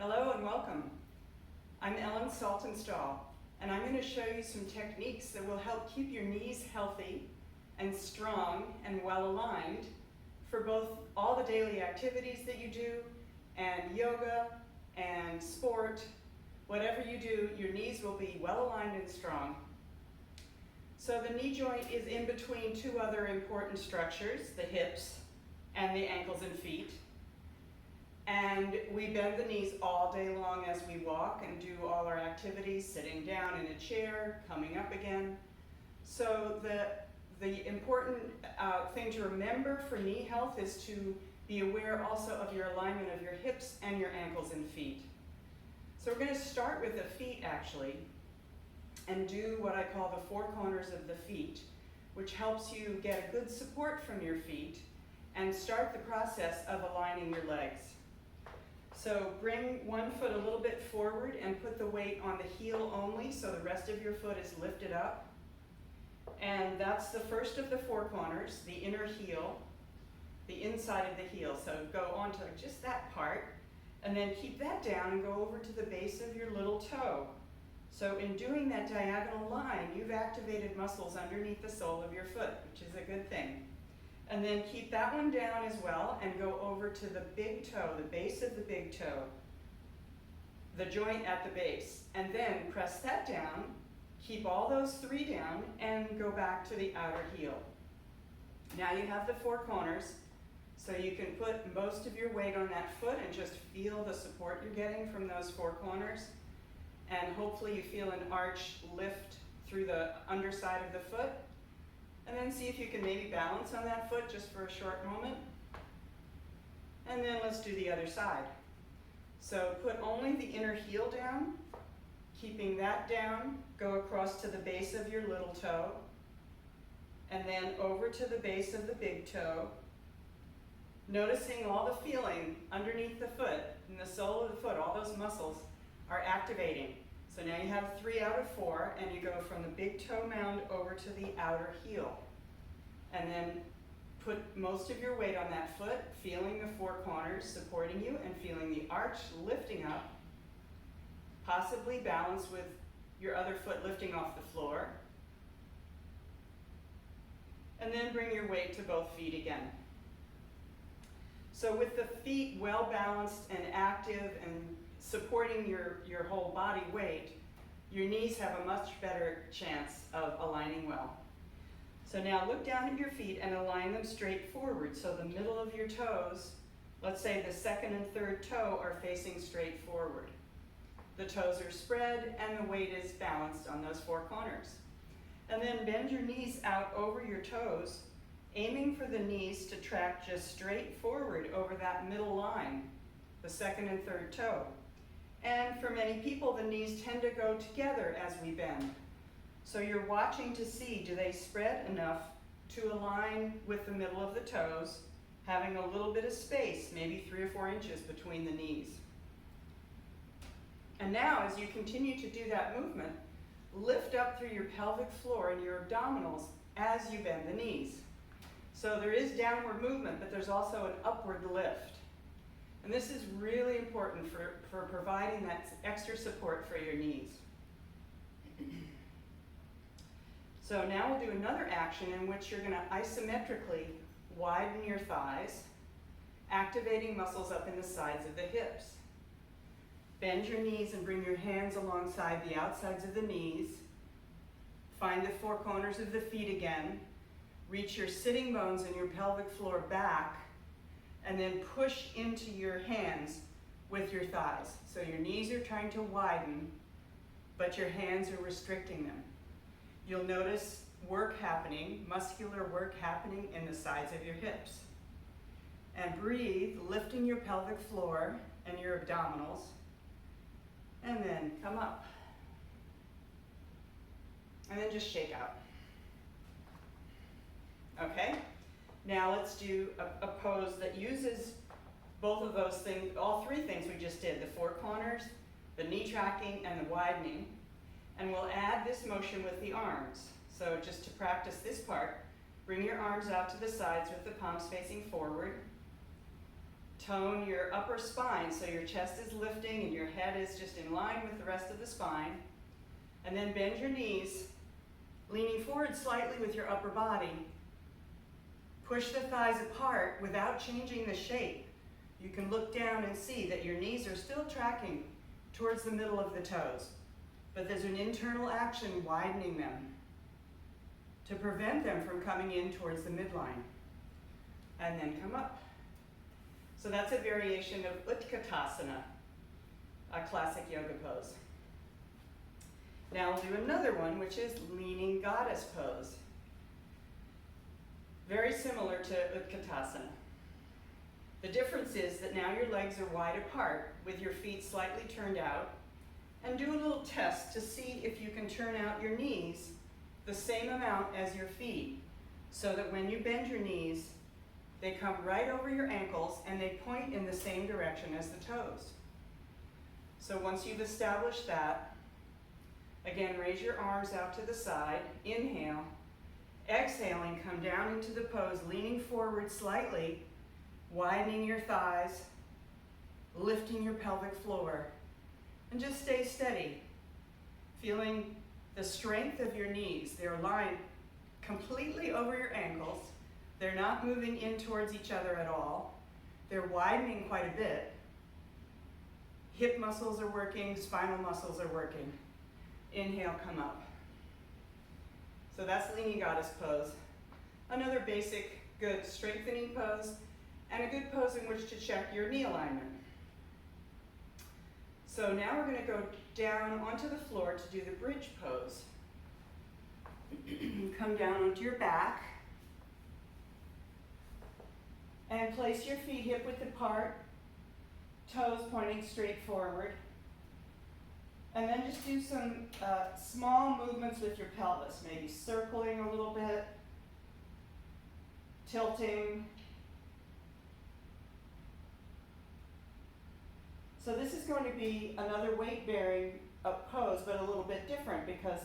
Hello and welcome. I'm Saltonstall, and I'm going to show you some techniques that will help keep your knees healthy and strong and well aligned for both all the daily activities that you do and yoga and sport. Whatever you do, your knees will be well aligned and strong. So the knee joint is in between two other important structures, the hips and the ankles and feet. And we bend the knees all day long as we walk and do all our activities, sitting down in a chair, coming up again. So the important thing to remember for knee health is to be aware also of your alignment of your hips and your ankles and feet. So we're going to start with the feet actually and do what I call the four corners of the feet, which helps you get a good support from your feet and start the process of aligning your legs. So bring one foot a little bit forward and put the weight on the heel only so the rest of your foot is lifted up. And that's the first of the four corners, the inner heel, the inside of the heel. So go on to just that part and then keep that down and go over to the base of your little toe. So in doing that diagonal line, you've activated muscles underneath the sole of your foot, which is a good thing. And then keep that one down as well and go over to the big toe, the base of the big toe, the joint at the base. And then press that down, keep all those three down, and go back to the outer heel. Now you have the four corners, so you can put most of your weight on that foot and just feel the support you're getting from those four corners. And hopefully you feel an arch lift through the underside of the foot. And then see if you can maybe balance on that foot just for a short moment. And then let's do the other side. So put only the inner heel down, keeping that down, go across to the base of your little toe, and then over to the base of the big toe, noticing all the feeling underneath the foot, and the sole of the foot, all those muscles are activating. So now you have 3 out of 4, and you go from the big toe mound over to the outer heel. And then put most of your weight on that foot, feeling the four corners supporting you and feeling the arch lifting up. Possibly balance with your other foot lifting off the floor. And then bring your weight to both feet again. So with the feet well balanced and active and supporting your whole body weight, your knees have a much better chance of aligning well. So now look down at your feet and align them straight forward. So the middle of your toes, let's say the second and third toe are facing straight forward. The toes are spread and the weight is balanced on those four corners. And then bend your knees out over your toes, aiming for the knees to track just straight forward over that middle line, the second and third toe. And for many people, the knees tend to go together as we bend. So you're watching to see, do they spread enough to align with the middle of the toes, having a little bit of space, maybe 3 or 4 inches between the knees. And now, as you continue to do that movement, lift up through your pelvic floor and your abdominals as you bend the knees. So there is downward movement, but there's also an upward lift. And this is really important for providing that extra support for your knees. So now we'll do another action in which you're going to isometrically widen your thighs, activating muscles up in the sides of the hips. Bend your knees and bring your hands alongside the outsides of the knees. Find the four corners of the feet again. Reach your sitting bones and your pelvic floor back, and then push into your hands with your thighs. So your knees are trying to widen, but your hands are restricting them. You'll notice work happening, muscular work happening in the sides of your hips. And breathe, lifting your pelvic floor and your abdominals, and then come up. And then just shake out. Okay? Now let's do a pose that uses both of those things, all three things we just did, the four corners, the knee tracking, and the widening. And we'll add this motion with the arms. So just to practice this part, bring your arms out to the sides with the palms facing forward. Tone your upper spine so your chest is lifting and your head is just in line with the rest of the spine. And then bend your knees, leaning forward slightly with your upper body. Push the thighs apart without changing the shape. You can look down and see that your knees are still tracking towards the middle of the toes, but there's an internal action widening them to prevent them from coming in towards the midline. And then come up. So that's a variation of Utkatasana, a classic yoga pose. Now we'll do another one, which is leaning goddess pose. Very similar to Utkatasana. The difference is that now your legs are wide apart with your feet slightly turned out, and do a little test to see if you can turn out your knees the same amount as your feet, so that when you bend your knees, they come right over your ankles and they point in the same direction as the toes. So once you've established that, again, raise your arms out to the side, inhale, exhaling, come down into the pose, leaning forward slightly, widening your thighs, lifting your pelvic floor, and just stay steady, feeling the strength of your knees. They're lined completely over your ankles. They're not moving in towards each other at all. They're widening quite a bit. Hip muscles are working, spinal muscles are working. Inhale, come up. So that's leaning goddess pose. Another basic, good strengthening pose, and a good pose in which to check your knee alignment. So now we're going to go down onto the floor to do the bridge pose. Come down onto your back and place your feet hip width apart, toes pointing straight forward. And then just do some small movements with your pelvis, maybe circling a little bit, tilting. So this is going to be another weight-bearing pose, but a little bit different because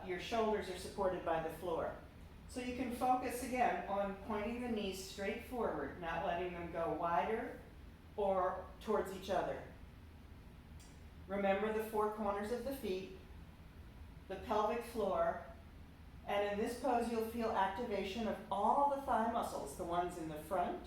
your shoulders are supported by the floor. So you can focus again on pointing the knees straight forward, not letting them go wider or towards each other. Remember the four corners of the feet, the pelvic floor, and in this pose you'll feel activation of all the thigh muscles, the ones in the front,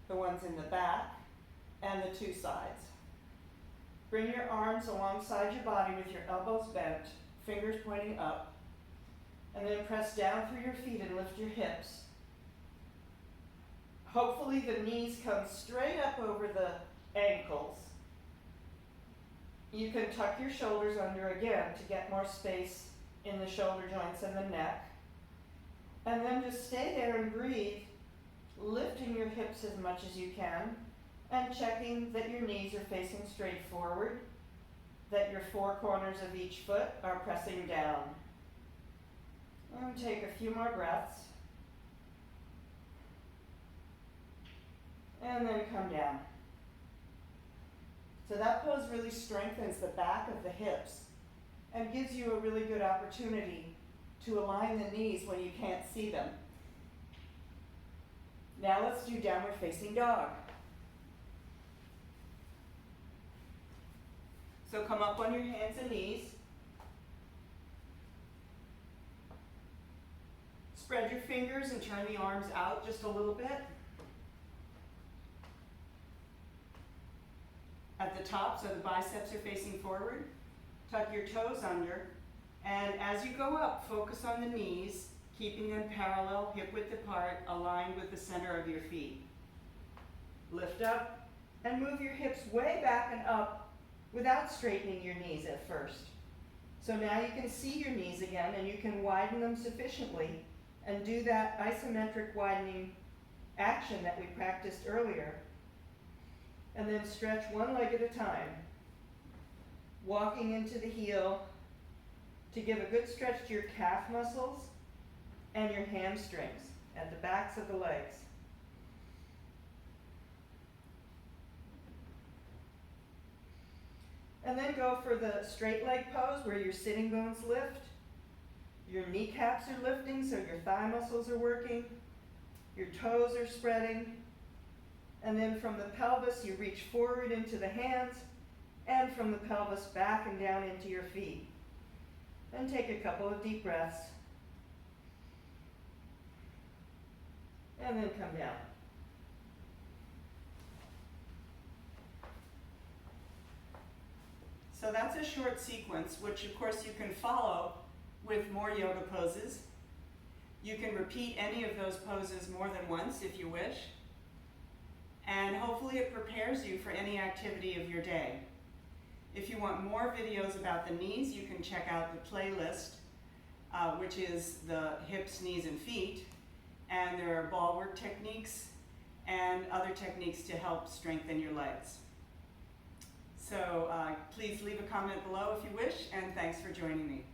the ones in the back, and the two sides. Bring your arms alongside your body with your elbows bent, fingers pointing up, and then press down through your feet and lift your hips. Hopefully the knees come straight up over the ankles. You can tuck your shoulders under again to get more space in the shoulder joints and the neck. And then just stay there and breathe, lifting your hips as much as you can, and checking that your knees are facing straight forward, that your four corners of each foot are pressing down. And take a few more breaths. And then come down. So that pose really strengthens the back of the hips and gives you a really good opportunity to align the knees when you can't see them. Now let's do downward facing dog. So come up on your hands and knees. Spread your fingers and turn the arms out just a little bit. At the top, so the biceps are facing forward. Tuck your toes under. And as you go up, focus on the knees, keeping them parallel, hip width apart, aligned with the center of your feet. Lift up and move your hips way back and up without straightening your knees at first. So now you can see your knees again and you can widen them sufficiently and do that isometric widening action that we practiced earlier. And then stretch one leg at a time, walking into the heel to give a good stretch to your calf muscles and your hamstrings at the backs of the legs. And then go for the straight leg pose where your sitting bones lift, your kneecaps are lifting so your thigh muscles are working, your toes are spreading, And then from the pelvis, you reach forward into the hands, and from the pelvis back and down into your feet. And take a couple of deep breaths. And then come down. So that's a short sequence, which of course you can follow with more yoga poses. You can repeat any of those poses more than once if you wish. And hopefully it prepares you for any activity of your day. If you want more videos about the knees, you can check out the playlist, which is the hips, knees, and feet. And there are ball work techniques and other techniques to help strengthen your legs. So please leave a comment below if you wish, and thanks for joining me.